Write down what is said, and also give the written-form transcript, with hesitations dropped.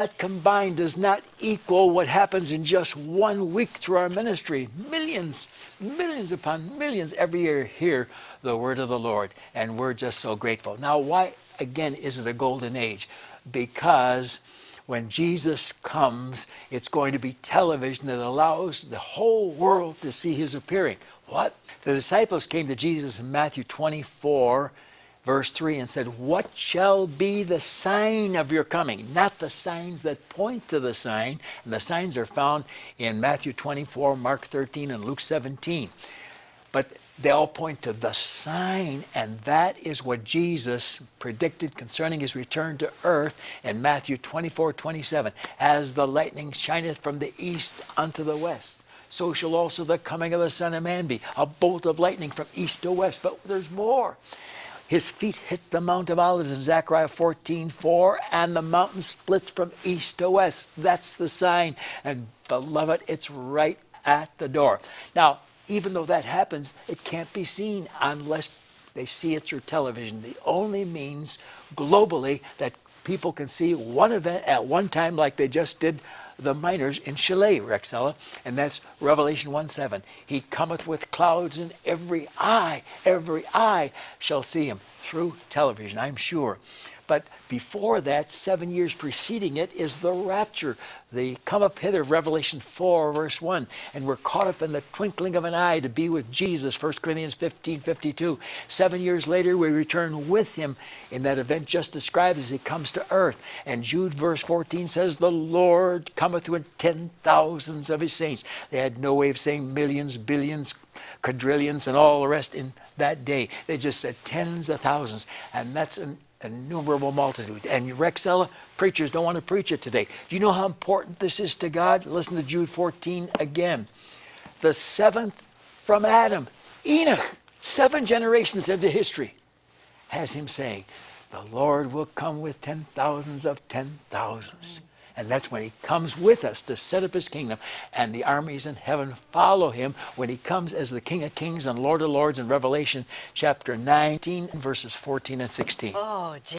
that combined does not equal what happens in just 1 week through our ministry. Millions, millions upon millions every year hear the word of the Lord, and we're just so grateful. Now, why, again, is it a golden age? Because when Jesus comes, it's going to be television that allows the whole world to see his appearing. What? The disciples came to Jesus in Matthew 24, verse 3, and said, "What shall be the sign of your coming?" Not the signs that point to the sign. And the signs are found in Matthew 24, Mark 13, and Luke 17. But they all point to the sign, and that is what Jesus predicted concerning his return to earth in Matthew 24, 27. "As the lightning shineth from the east unto the west, so shall also the coming of the Son of Man be. A bolt of lightning from east to west." But there's more. His feet hit the Mount of Olives in Zechariah 14:4, and the mountain splits from east to west. That's the sign. And beloved, it's right at the door. Now, even though that happens, it can't be seen unless they see it through television. The only means globally that people can see one event at one time, like they just did the miners in Chile, Rexella, and that's Revelation 1:7. "He cometh with clouds, and every eye shall see him," through television, I'm sure. But before that, 7 years preceding it, is the rapture, the come up hither of Revelation 4, verse 1. "And we're caught up in the twinkling of an eye to be with Jesus," 1 Corinthians 15:52. 7 years later, we return with him in that event just described as he comes to earth. And Jude, verse 14, says, "The Lord cometh with 10,000s of his saints." They had no way of saying millions, billions, quadrillions, and all the rest in that day. They just said tens of thousands, and that's an innumerable multitude. And Rexella, preachers don't want to preach it today. Do you know how important this is to God? Listen to Jude 14 again. "The seventh from Adam," Enoch, 7 generations into history, has him saying, "The Lord will come with 10,000s of 10,000s." And that's when he comes with us to set up his kingdom. And the armies in heaven follow him when he comes as the King of Kings and Lord of Lords in Revelation chapter 19, verses 14 and 16. Oh,